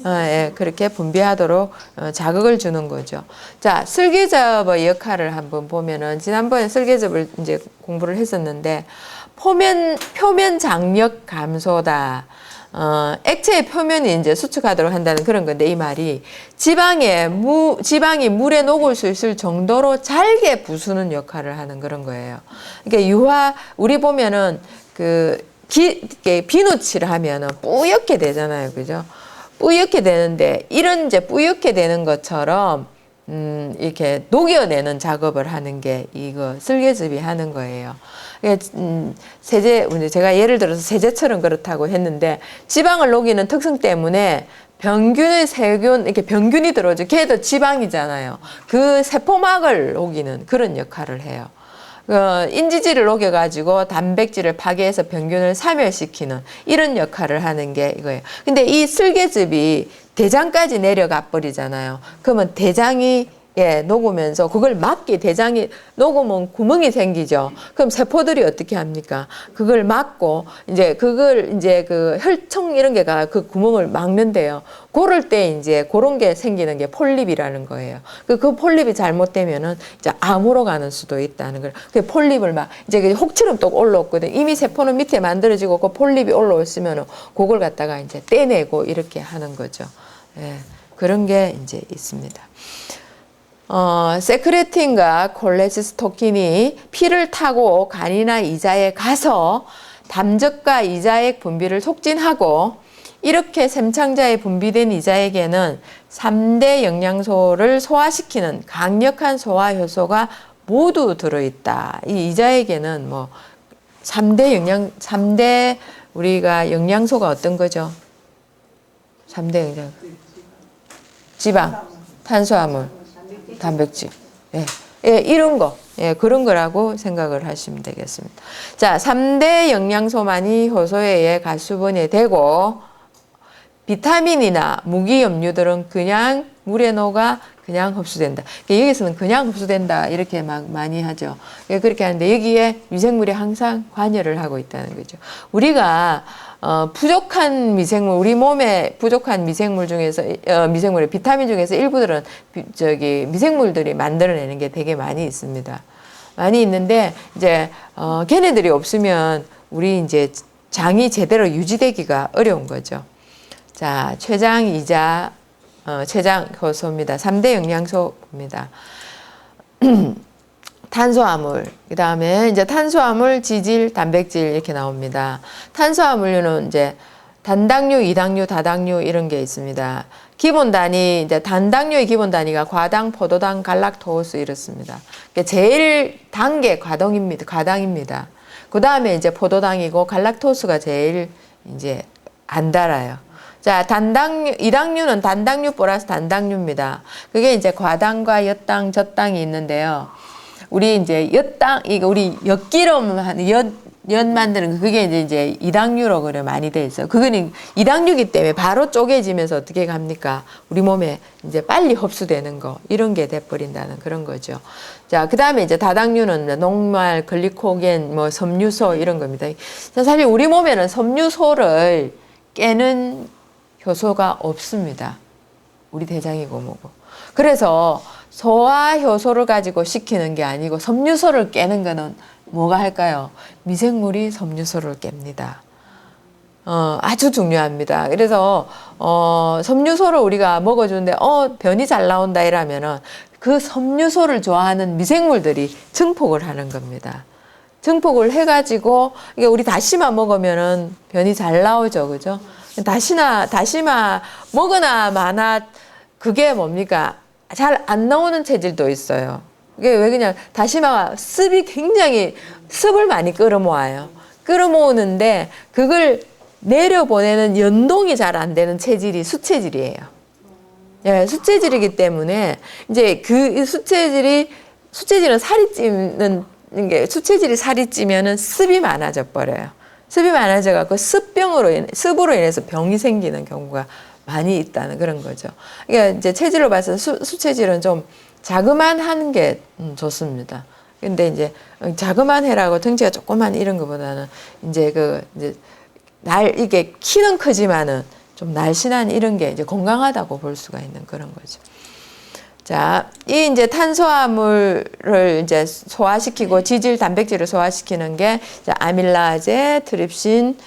예, 그렇게 분비하도록 자극을 주는 거죠. 자, 쓸개즙의 역할을 한번 보면은, 지난번에 쓸개즙을 이제 공부를 했었는데, 표면 장력 감소다. 액체의 표면이 이제 수축하도록 한다는 그런 건데, 이 말이 지방이 물에 녹을 수 있을 정도로 잘게 부수는 역할을 하는 그런 거예요. 그러니까 우리 보면은 비누칠을 하면은 뿌옇게 되잖아요. 그죠? 뿌옇게 되는데, 이런 이제 뿌옇게 되는 것처럼, 이렇게 녹여내는 작업을 하는 게 이거 쓸개즙이 하는 거예요. 세제, 제가 예를 들어서 세제처럼 그렇다고 했는데 지방을 녹이는 특성 때문에 병균의 세균, 이렇게 병균이 들어오죠. 걔도 지방이잖아요. 그 세포막을 녹이는 그런 역할을 해요. 인지질을 녹여가지고 단백질을 파괴해서 병균을 사멸시키는 이런 역할을 하는 게 이거예요. 근데 이 쓸개즙이 대장까지 내려가 버리잖아요. 그러면 대장이 녹으면서 그걸 막기, 대장이 녹으면 구멍이 생기죠. 그럼 세포들이 어떻게 합니까? 그걸 막고, 그걸 그 혈청 이런 게가 그 구멍을 막는데요. 그럴 때 그런 게 생기는 게 폴립이라는 거예요. 그 폴립이 잘못되면은 암으로 가는 수도 있다는 거예요. 그 폴립을 그 혹처럼 또 올라왔거든. 이미 세포는 밑에 만들어지고 그 폴립이 올라왔으면은 그걸 갖다가 떼내고 이렇게 하는 거죠. 예, 그런 게 있습니다. 세크레틴과 콜레시스토킨이 피를 타고 간이나 이자에 가서 담즙과 이자액 분비를 촉진하고 이렇게 샘창자에 분비된 이자액에는 3대 영양소를 소화시키는 강력한 소화 효소가 모두 들어있다. 이 이자액에는 3대 우리가 영양소가 어떤 거죠? 3대 영양소. 지방, 탄수화물, 단백질. 이런 거. 그런 거라고 생각을 하시면 되겠습니다. 자, 3대 영양소만이 효소에 가수분해 되고 비타민이나 무기염류들은 그냥 물에 녹아 그냥 흡수된다. 여기서는 그냥 흡수된다 이렇게 막 많이 하죠. 그렇게 하는데 여기에 미생물이 항상 관여를 하고 있다는 거죠. 우리가 부족한 미생물, 우리 몸에 부족한 미생물 중에서 미생물의 비타민 중에서 일부들은 미생물들이 만들어내는 게 되게 많이 있습니다. 많이 있는데 걔네들이 없으면 우리 장이 제대로 유지되기가 어려운 거죠. 자, 췌장 효소입니다. 3대 영양소입니다. 탄수화물, 그 다음에 탄수화물, 지질, 단백질 이렇게 나옵니다. 탄수화물류는 단당류, 이당류, 다당류 이런 게 있습니다. 기본 단위, 단당류의 기본 단위가 과당, 포도당, 갈락토스 이렇습니다. 제일 단 게 과당입니다. 그 다음에 포도당이고 갈락토스가 제일 안 달아요. 자, 이당류는 단당류 플러스 단당류입니다. 그게 과당과 엿당, 젖당이 있는데요. 우리 우리 엿기름, 엿 만드는 그게 이당류로 그래 많이 돼 있어요. 그거는 이당류기 때문에 바로 쪼개지면서 어떻게 갑니까? 우리 몸에 빨리 흡수되는 거, 이런 게 돼버린다는 그런 거죠. 자, 그 다음에 다당류는 녹말, 글리코겐, 섬유소 이런 겁니다. 사실 우리 몸에는 섬유소를 깨는 효소가 없습니다. 우리 대장이고 뭐고. 그래서 소화 효소를 가지고 식히는 게 아니고 섬유소를 깨는 거는 뭐가 할까요? 미생물이 섬유소를 깹니다. 아주 중요합니다. 그래서 섬유소를 우리가 먹어주는데 변이 잘 나온다 이러면은 그 섬유소를 좋아하는 미생물들이 증폭을 하는 겁니다. 증폭을 해가지고 이게 우리 다시마 먹으면은 변이 잘 나오죠, 그죠? 다시마 먹으나 마나 그게 뭡니까? 잘 안 나오는 체질도 있어요. 그게 왜 그냥 다시마가 습을 많이 끌어모아요. 끌어모으는데 그걸 내려보내는 연동이 잘 안 되는 체질이 수체질이에요. 예, 수체질이기 때문에 그 수체질은 살이 찌는 게 수체질이 살이 찌면은 습이 많아져 버려요. 습이 많아져 갖고 습으로 인해서 병이 생기는 경우가 많이 있다는 그런 거죠. 그러니까 체질로 봐서 수체질은 좀 자그만한 게 좋습니다. 근데 자그만 해라고 덩치가 조그만 이런 것보다는 이게 키는 크지만은 좀 날씬한 이런 게 건강하다고 볼 수가 있는 그런 거죠. 자, 이 탄수화물을 소화시키고 지질, 단백질을 소화시키는 게 아밀라제, 트립신,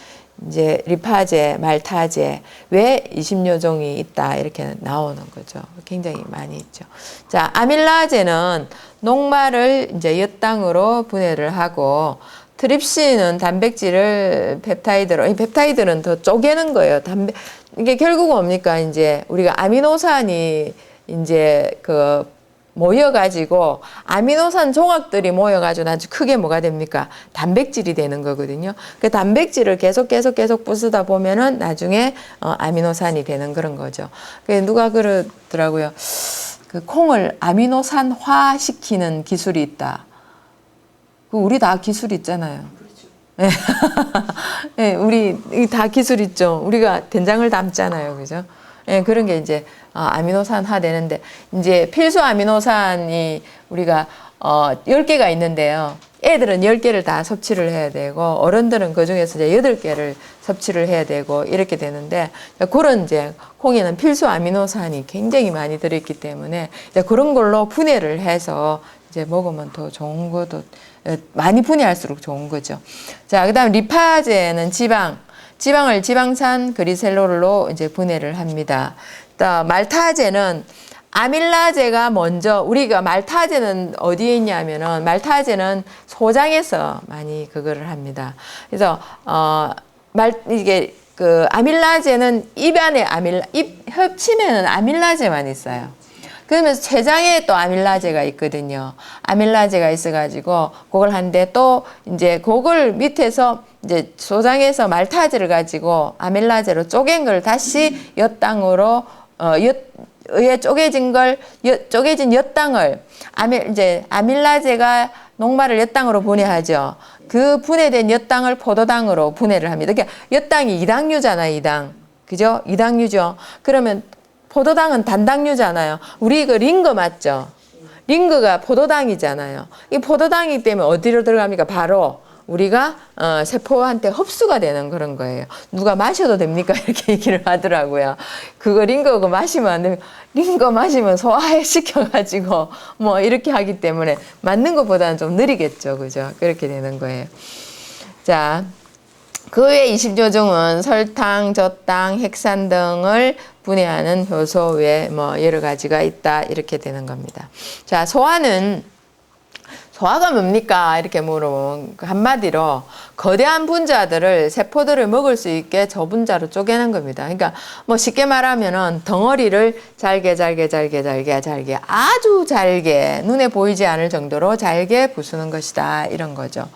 리파제, 말타제, 왜 20여 종이 있다 이렇게 나오는 거죠. 굉장히 많이 있죠. 자, 아밀라제는 녹말을 엿당으로 분해를 하고 트립신은 단백질을 펩타이드로, 이 펩타이드는 더 쪼개는 거예요. 이게 결국 뭡니까? 우리가 아미노산이 모여가지고 아미노산 조각들이 모여가지고 아주 크게 뭐가 됩니까? 단백질이 되는 거거든요. 그 단백질을 계속 부수다 보면은 나중에 아미노산이 되는 그런 거죠. 누가 그러더라고요. 그 콩을 아미노산화 시키는 기술이 있다. 우리 다 기술 있잖아요. 네. 네, 우리 다 기술 있죠. 우리가 된장을 담잖아요. 그죠? 예, 그런 게 이제 아미노산화 되는데 이제 필수 아미노산이 우리가 10개가 있는데요. 애들은 10개를 다 섭취를 해야 되고 어른들은 그중에서 이제 8개를 섭취를 해야 되고 이렇게 되는데 그런 이제 콩에는 필수 아미노산이 굉장히 많이 들어있기 때문에 이제 그런 걸로 분해를 해서 이제 먹으면 더 좋은 것도 많이 분해할수록 좋은 거죠. 자, 그다음 리파제는 지방을 지방산 그리셀롤로 이제 분해를 합니다. 또 말타제는 아밀라제가 먼저 우리가 말타제는 어디에 있냐면은 말타제는 소장에서 많이 그거를 합니다. 그래서 이게 그 아밀라제는 입 안에 입 협침에는 아밀라제만 있어요. 그러면서 췌장에 또 아밀라제가 있거든요. 아밀라제가 있어가지고 그걸 하는데 또 이제 그걸 밑에서 이제 소장에서 말타제를 가지고 아밀라제로 쪼갠 걸 다시 엿당으로 에 쪼개진 엿당을 이제 아밀라제가 녹말을 엿당으로 분해하죠. 그 분해된 엿당을 포도당으로 분해를 합니다. 그러니까 엿당이 이당류잖아요, 이당. 그죠? 이당류죠. 그러면 포도당은 단당류잖아요. 우리 이거 링거 맞죠? 링거가 포도당이잖아요. 이 포도당이기 때문에 어디로 들어갑니까? 바로 우리가 세포한테 흡수가 되는 그런 거예요. 누가 마셔도 됩니까? 이렇게 얘기를 하더라고요. 그거 링거 마시면 안 됩니다. 링거 마시면 소화해 시켜가지고 뭐 이렇게 하기 때문에 맞는 것보다는 좀 느리겠죠. 그죠? 그렇게 되는 거예요. 자, 그 외 20조중은 설탕, 젖당, 핵산 등을 분해하는 효소 외에 뭐 여러 가지가 있다. 이렇게 되는 겁니다. 자, 소화가 뭡니까? 이렇게 물어보면 한마디로 거대한 분자들을 세포들을 먹을 수 있게 저분자로 쪼개는 겁니다. 그러니까 뭐 쉽게 말하면은 덩어리를 잘게 아주 잘게 눈에 보이지 않을 정도로 잘게 부수는 것이다. 이런 거죠.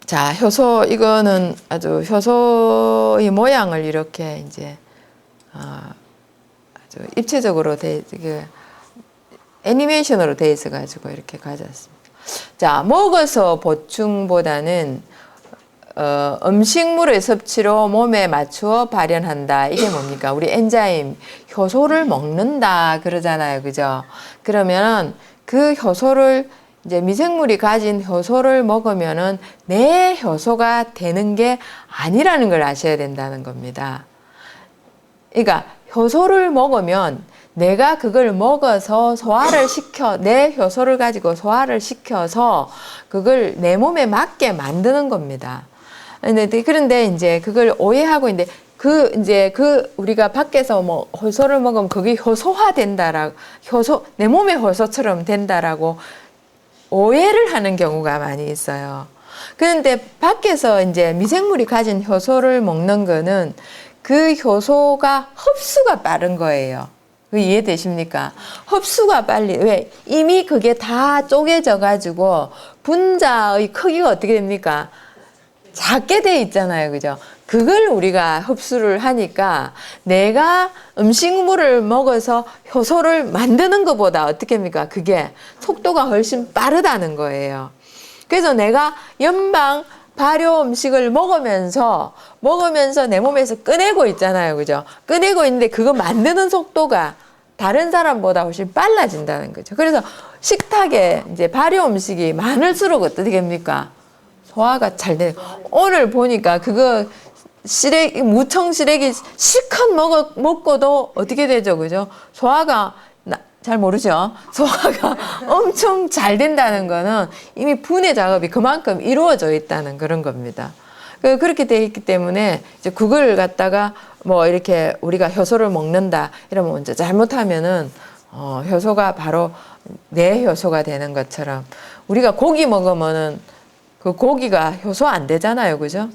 자, 효소 이거는 아주 효소의 모양을 이렇게 이제 아주 입체적으로 애니메이션으로 돼 있어 가지고 이렇게 가져왔습니다. 자, 먹어서 보충보다는 음식물의 섭취로 몸에 맞추어 발현한다. 이게 뭡니까? 우리 엔자임 효소를 먹는다 그러잖아요. 그죠? 그러면 그 효소를 이제 미생물이 가진 효소를 먹으면은 내 효소가 되는 게 아니라는 걸 아셔야 된다는 겁니다. 그러니까 효소를 먹으면 내가 그걸 먹어서 내 효소를 가지고 소화를 시켜서 그걸 내 몸에 맞게 만드는 겁니다. 그런데 이제 그걸 오해하고 있는데 우리가 밖에서 뭐 효소를 먹으면 그게 효소화 된다라고 내 몸의 효소처럼 된다라고 오해를 하는 경우가 많이 있어요. 그런데 밖에서 이제 미생물이 가진 효소를 먹는 거는 그 효소가 흡수가 빠른 거예요. 이해되십니까? 흡수가 빨리, 왜? 이미 그게 다 쪼개져 가지고 분자의 크기가 어떻게 됩니까? 작게 돼 있잖아요. 그죠? 그걸 우리가 흡수를 하니까 내가 음식물을 먹어서 효소를 만드는 것보다 어떻게 합니까? 그게 속도가 훨씬 빠르다는 거예요. 그래서 내가 연방 발효 음식을 먹으면서 내 몸에서 꺼내고 있잖아요. 그죠? 꺼내고 있는데 그거 만드는 속도가 다른 사람보다 훨씬 빨라진다는 거죠. 그래서 식탁에 이제 발효 음식이 많을수록 어떻게 됩니까? 소화가 잘 되는. 오늘 보니까 그거 무청 시래기 실컷 먹고도 어떻게 되죠? 그죠? 소화가 잘 모르죠? 소화가 엄청 잘 된다는 거는 이미 분해 작업이 그만큼 이루어져 있다는 그런 겁니다. 그렇게 돼 있기 때문에 이제 그걸 갖다가 뭐 이렇게 우리가 효소를 먹는다 이러면 먼저 잘못하면은 효소가 바로 내 효소가 되는 것처럼 우리가 고기 먹으면은 그 고기가 효소 안 되잖아요. 그죠?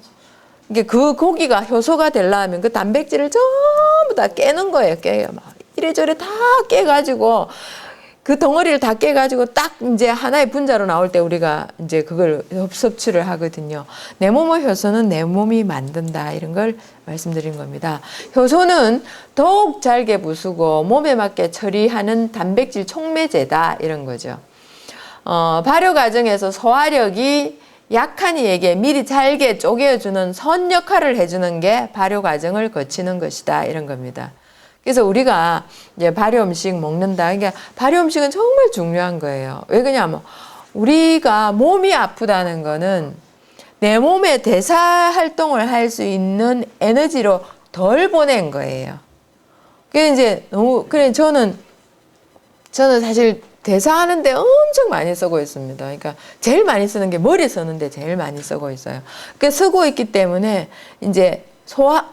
이게 그 고기가 효소가 되려면 그 단백질을 전부 다 깨는 거예요. 깨요. 막 이래저래 다 깨가지고 그 덩어리를 다 깨가지고 딱 이제 하나의 분자로 나올 때 우리가 이제 그걸 섭취를 하거든요. 내 몸의 효소는 내 몸이 만든다. 이런 걸 말씀드린 겁니다. 효소는 더욱 잘게 부수고 몸에 맞게 처리하는 단백질 촉매제다. 이런 거죠. 발효 과정에서 소화력이 약한 이에게 미리 잘게 쪼개어주는 선 역할을 해주는 게 발효 과정을 거치는 것이다. 이런 겁니다. 그래서 우리가 이제 발효 음식 먹는다. 그러니까 발효 음식은 정말 중요한 거예요. 왜 그러냐면 우리가 몸이 아프다는 거는 내 몸에 대사 활동을 할 수 있는 에너지로 덜 보낸 거예요. 그래서 이제 너무 그래 저는 사실 대사하는데 엄청 많이 쓰고 있습니다. 그러니까 제일 많이 쓰는 게 머리 쓰는데 제일 많이 쓰고 있어요. 그 쓰고 있기 때문에 이제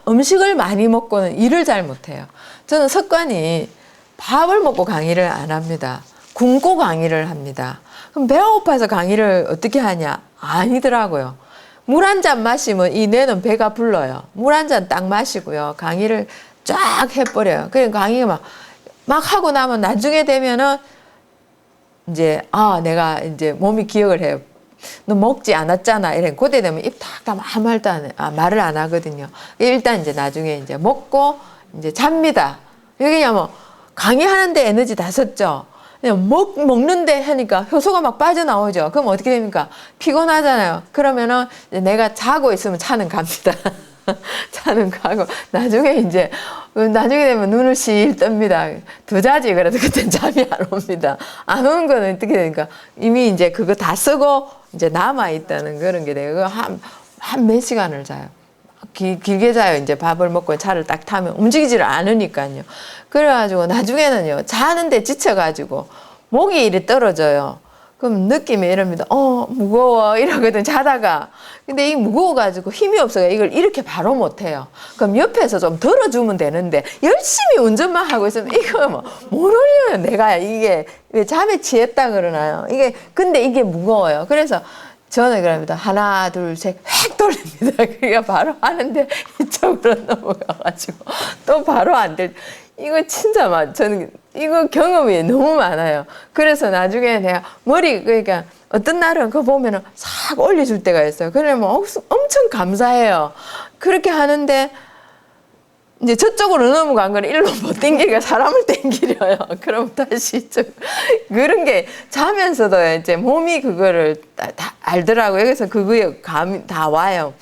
음식을 많이 먹고는 일을 잘 못해요. 저는 습관이 밥을 먹고 강의를 안 합니다. 굶고 강의를 합니다. 그럼 배가 고파서 강의를 어떻게 하냐? 아니더라고요. 물 한 잔 마시면 이 뇌는 배가 불러요. 물 한 잔 딱 마시고요. 강의를 쫙 해버려요. 그래 강의가 막 하고 나면 나중에 되면은 이제 내가 이제 몸이 기억을 해요. 너 먹지 않았잖아. 이래. 그때 되면 입 탁 아무 말도 안 해. 말을 안 하거든요. 일단 이제 나중에 이제 먹고 이제 잡니다. 왜냐면 강의하는데 에너지 다 썼죠. 그냥 먹는데 하니까 효소가 막 빠져나오죠. 그럼 어떻게 됩니까? 피곤하잖아요. 그러면은 내가 자고 있으면 차는 갑니다. 차는 가고 나중에 되면 눈을 실 뜹니다. 더 자지 그래도 그땐 잠이 안 옵니다. 안 오는 거는 어떻게 되니까 이미 이제 그거 다 쓰고 이제 남아 있다는 그런 게 돼요. 한 몇 시간을 자요. 길게 자요. 이제 밥을 먹고 차를 딱 타면 움직이지를 않으니까요. 그래가지고 나중에는요 자는데 지쳐가지고 목이 이리 떨어져요. 그럼 느낌이 이럽니다. 무거워 이러거든 자다가. 근데 이 무거워가지고 힘이 없어요. 이걸 이렇게 바로 못해요. 그럼 옆에서 좀 들어주면 되는데 열심히 운전만 하고 있으면 이거 못 올려요. 내가 이게 왜 잠에 취했다 그러나요? 근데 이게 무거워요. 그래서 저는 그럽니다. 하나, 둘, 셋, 획 돌립니다. 그러니까 바로 하는데 이쪽으로 넘어가가지고 또 바로 안 될. 이거 진짜 저는 이거 경험이 너무 많아요. 그래서 나중에 내가 그러니까 어떤 날은 그거 보면은 싹 올려줄 때가 있어요. 그러면 엄청 감사해요. 그렇게 하는데 이제 저쪽으로 넘어간 거는 일로 못 땡기니까 사람을 땡기려요. 그럼 다시 그런 게 자면서도 이제 몸이 그거를 다 알더라고요. 그래서 그거에 감이 다 와요.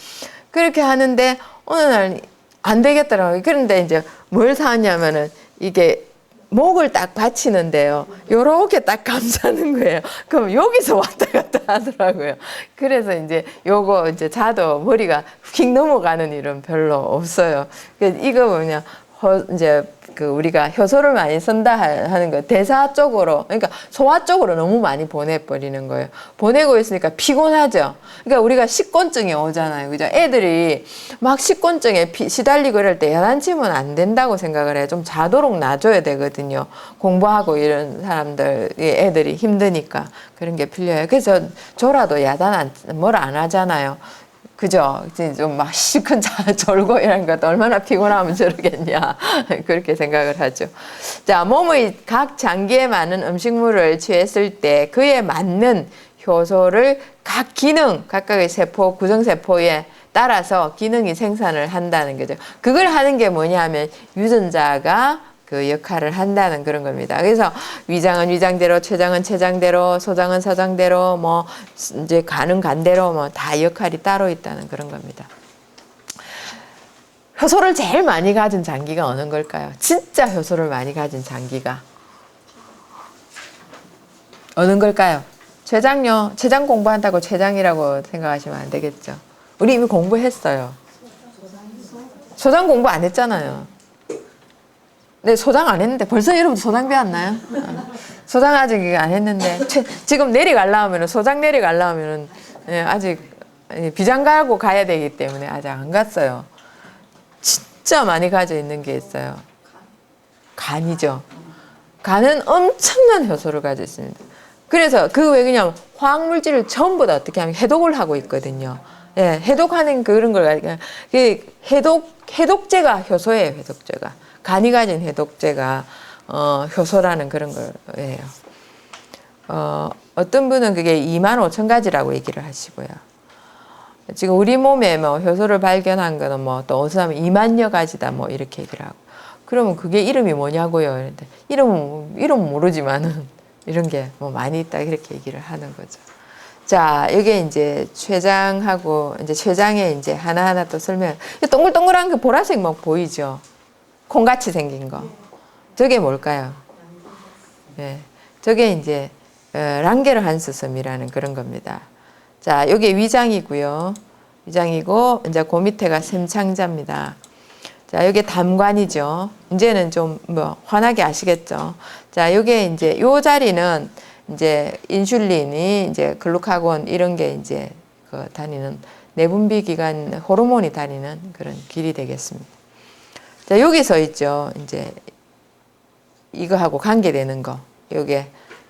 그렇게 하는데 어느 날 안 되겠더라고요. 그런데 이제 뭘 사냐면은 이게 목을 딱 받치는데요. 요렇게 딱 감싸는 거예요. 그럼 여기서 왔다 갔다 하더라고요. 그래서 이제 요거 이제 자도 머리가 휙 넘어가는 일은 별로 없어요. 이거 뭐냐, 이제 우리가 효소를 많이 쓴다 하는 거, 대사 쪽으로, 그러니까 소화 쪽으로 너무 많이 보내버리는 거예요. 보내고 있으니까 피곤하죠. 그러니까 우리가 식곤증이 오잖아요. 그죠? 애들이 막 식곤증에 시달리고 이럴 때 야단치면 안 된다고 생각을 해요. 좀 자도록 놔줘야 되거든요. 공부하고 이런 애들이 힘드니까 그런 게 필요해요. 그래서 졸아도 뭘 안 하잖아요. 그죠? 좀 막 실컷 졸고 이런 것도 얼마나 피곤하면 저러겠냐. 그렇게 생각을 하죠. 자, 몸의 각 장기에 맞는 음식물을 취했을 때 그에 맞는 효소를 각 기능, 각각의 세포, 구성세포에 따라서 기능이 생산을 한다는 거죠. 그걸 하는 게 뭐냐 하면 유전자가 그 역할을 한다는 그런 겁니다. 그래서 위장은 위장대로, 췌장은 췌장대로, 소장은 소장대로, 이제 간은 간대로 다 역할이 따로 있다는 그런 겁니다. 효소를 제일 많이 가진 장기가 어느 걸까요? 진짜 효소를 많이 가진 장기가 어느 걸까요? 췌장요. 췌장 공부한다고 췌장이라고 생각하시면 안 되겠죠. 우리 이미 공부했어요. 소장 공부 안 했잖아요. 네, 소장 안 했는데 벌써 여러분 소장 배웠나요? 소장 아직 안 했는데 지금 소장 내려가려면은 아직 비장 가고 가야 되기 때문에 아직 안 갔어요. 진짜 많이 가져 있는 게 있어요. 간이죠. 간은 엄청난 효소를 가지고 있습니다. 그래서 왜 그냥 화학물질을 전부 다 어떻게 하면 해독을 하고 있거든요. 예, 해독하는 그런 걸, 그 해독제가 효소예요, 해독제가. 간이 가진 해독제가, 효소라는 그런 거예요. 어떤 분은 그게 25,000가지라고 얘기를 하시고요. 지금 우리 몸에 뭐 효소를 발견한 거는 뭐 또 어디서 하면 2만여 가지다 뭐 이렇게 얘기를 하고. 그러면 그게 이름이 뭐냐고요. 그런데 이름은 모르지만은 이런 게 뭐 많이 있다 이렇게 얘기를 하는 거죠. 자, 이게 이제 췌장하고 이제 췌장에 이제 하나하나 또 설명. 동글동글한 그 보라색 뭐 보이죠? 콩같이 생긴 거. 저게 뭘까요? 네. 저게 이제 랑게르한스섬이라는 그런 겁니다. 자, 요게 위장이고요. 위장이고 이제 그 밑에가 샘창자입니다. 자, 요게 담관이죠. 이제는 좀 뭐 환하게 아시겠죠? 자, 요게 이제 요 자리는 이제 인슐린이 이제 글루카곤 이런 게 이제 그 다니는 내분비 기관 호르몬이 다니는 그런 길이 되겠습니다. 자, 여기서 있죠. 이제 이거하고 관계되는 거.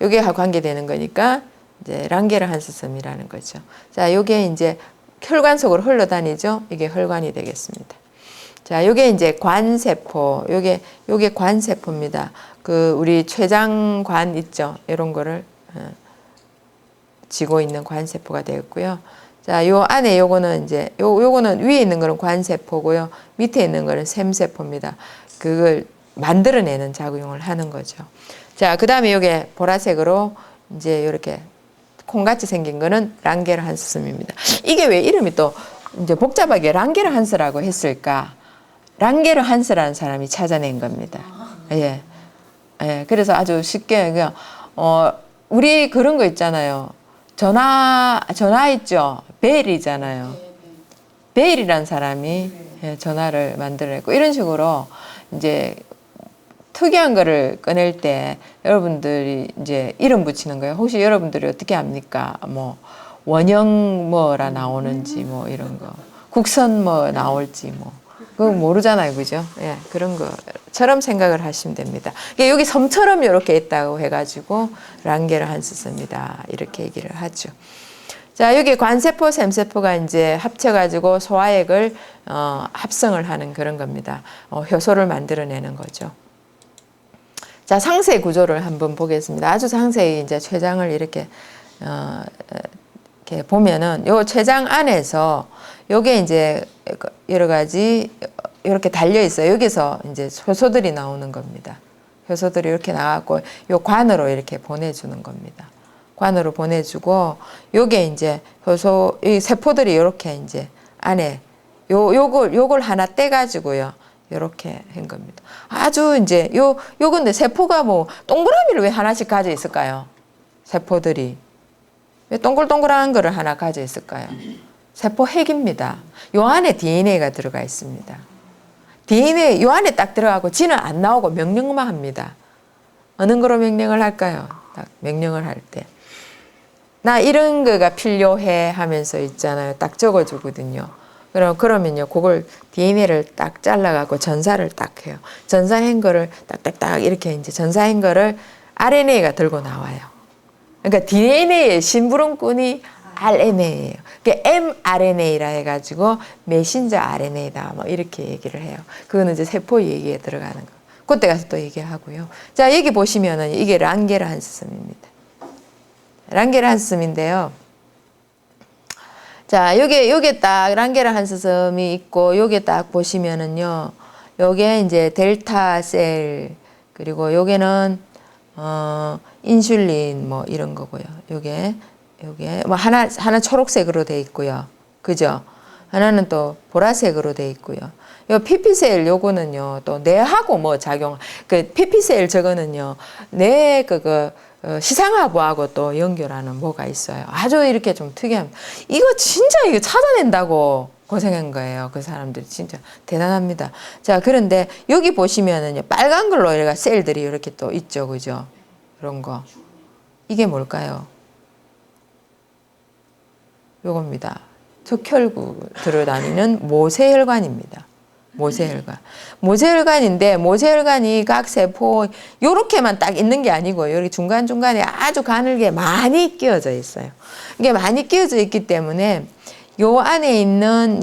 요게하고 관계되는 거니까 이제 랑게르한스섬이라는 거죠. 자, 요게 이제 혈관 속으로 흘러다니죠. 이게 혈관이 되겠습니다. 자, 요게 이제 관세포. 요게 관세포입니다. 그 우리 췌장관 있죠. 이런 거를 지고 있는 관세포가 되었고요. 자, 요 안에 요거는 이제 요거는 위에 있는 거는 관세포고요. 밑에 있는 거는 샘세포입니다. 그걸 만들어내는 작용을 하는 거죠. 자, 그다음에 요게 보라색으로 이제 이렇게 콩같이 생긴 거는 랑게르한스섬입니다. 이게 왜 이름이 또 이제 복잡하게 랑게르한스라고 했을까? 랑게르한스라는 사람이 찾아낸 겁니다. 예. 예. 그래서 아주 쉽게 그냥 우리 그런 거 있잖아요. 전화 있죠. 벨이잖아요. 벨이라는 사람이 전화를 만들어냈고 이런 식으로 이제 특이한 거를 꺼낼 때 여러분들이 이제 이름 붙이는 거예요. 혹시 여러분들이 어떻게 합니까? 뭐 원형 뭐라 나오는지 뭐 이런 거, 국선 뭐 나올지 뭐 그거 모르잖아요, 그죠? 예, 그런 거처럼 생각을 하시면 됩니다. 여기 섬처럼 이렇게 있다고 해가지고 랑게르한스섬이다 이렇게 얘기를 하죠. 자, 여기 관세포, 샘세포가 이제 합쳐가지고 소화액을 합성을 하는 그런 겁니다. 효소를 만들어내는 거죠. 자, 상세 구조를 한번 보겠습니다. 아주 상세히 이제 췌장을 이렇게 보면은 요 췌장 안에서 요게 이제 여러 가지 이렇게 달려 있어요. 여기서 이제 효소들이 나오는 겁니다. 효소들이 이렇게 나와갖고 요 관으로 이렇게 보내주는 겁니다. 관으로 보내주고 요게 이제 효소 이 세포들이 이렇게 이제 안에 요걸 하나 떼가지고요. 요렇게 한 겁니다. 아주 이제 요 근데 세포가 뭐 동그라미를 왜 하나씩 가져 있을까요? 세포들이 왜 동글동글한 거를 하나 가져 있을까요? 세포 핵입니다. 요 안에 DNA가 들어가 있습니다. DNA 요 안에 딱 들어가고 지는 안 나오고 명령만 합니다. 어느 거로 명령을 할까요? 딱 명령을 할 때. 나 이런 거가 필요해 하면서 있잖아요. 딱 적어주거든요. 그러면요, 그걸 DNA를 딱 잘라갖고 전사를 딱 해요. 전사한 거를 딱딱딱 이렇게 이제 전사한 거를 RNA가 들고 나와요. 그러니까 DNA의 심부름꾼이 RNA예요. 그러니까 mRNA라 해가지고 메신저 RNA다 뭐 이렇게 얘기를 해요. 그거는 이제 세포 얘기에 들어가는 거. 그때 가서 또 얘기하고요. 자, 여기 보시면은 이게 랑게르한스섬입니다. 랑게르한스섬인데요. 자, 요게 딱 랑게르한스섬이 있고 요게 딱 보시면은요. 요게 이제 델타 셀 그리고 요게는 인슐린 뭐 이런 거고요. 요게 뭐 하나 초록색으로 돼 있고요. 그죠? 하나는 또 보라색으로 돼 있고요. 요 피피셀 요거는요. 또 뇌하고 뭐 작용 그 피피셀 저거는요. 뇌 시상하부하고 또 연결하는 뭐가 있어요. 아주 이렇게 좀 특이합니다. 이거 찾아낸다고 고생한 거예요. 그 사람들이 진짜 대단합니다. 자, 그런데 여기 보시면은요. 빨간 걸로 얘가 셀들이 이렇게 또 있죠. 그죠? 그런 거. 이게 뭘까요? 요겁니다. 적혈구들을 다니는 모세혈관입니다. 모세혈관. 모세혈관인데 모세혈관이 각 세포 요렇게만 딱 있는 게 아니고 여기 중간중간에 아주 가늘게 많이 끼어져 있어요. 이게 많이 끼어져 있기 때문에 요 안에 있는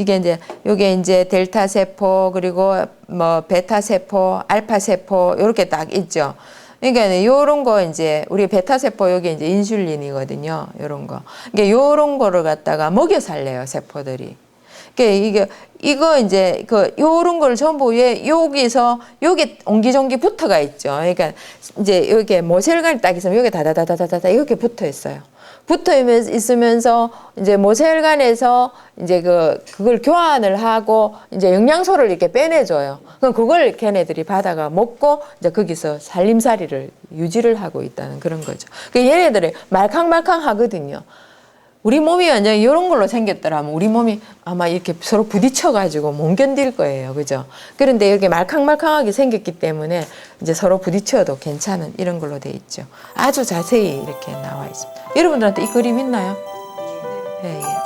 요게 이제 델타 세포 그리고 뭐 베타 세포, 알파 세포 요렇게 딱 있죠. 그러니까 요런 거 이제 우리 베타 세포 여기 이제 인슐린이거든요. 요런 거. 그러니까 요런 거를 갖다가 먹여 살려요, 세포들이. 그러니까 이거 이제 요런 걸 전부 여기서 여기 옹기종기 붙어가 있죠. 그러니까 이제 여기 모세혈관이 딱 있으면 여기 다다다다다다 이렇게 붙어 있어요. 붙어 있으면서 이제 모세혈관에서 이제 그걸 교환을 하고 이제 영양소를 이렇게 빼내줘요. 그럼 그걸 걔네들이 받아가 먹고 이제 거기서 살림살이를 유지를 하고 있다는 그런 거죠. 얘네들이 말캉말캉 하거든요. 우리 몸이 완전히 이런 걸로 생겼더라면 우리 몸이 아마 이렇게 서로 부딪혀가지고 못 견딜 거예요. 그죠? 그런데 이렇게 말캉말캉하게 생겼기 때문에 이제 서로 부딪혀도 괜찮은 이런 걸로 돼 있죠. 아주 자세히 이렇게 나와 있습니다. 여러분들한테 이 그림 있나요? 네. 예.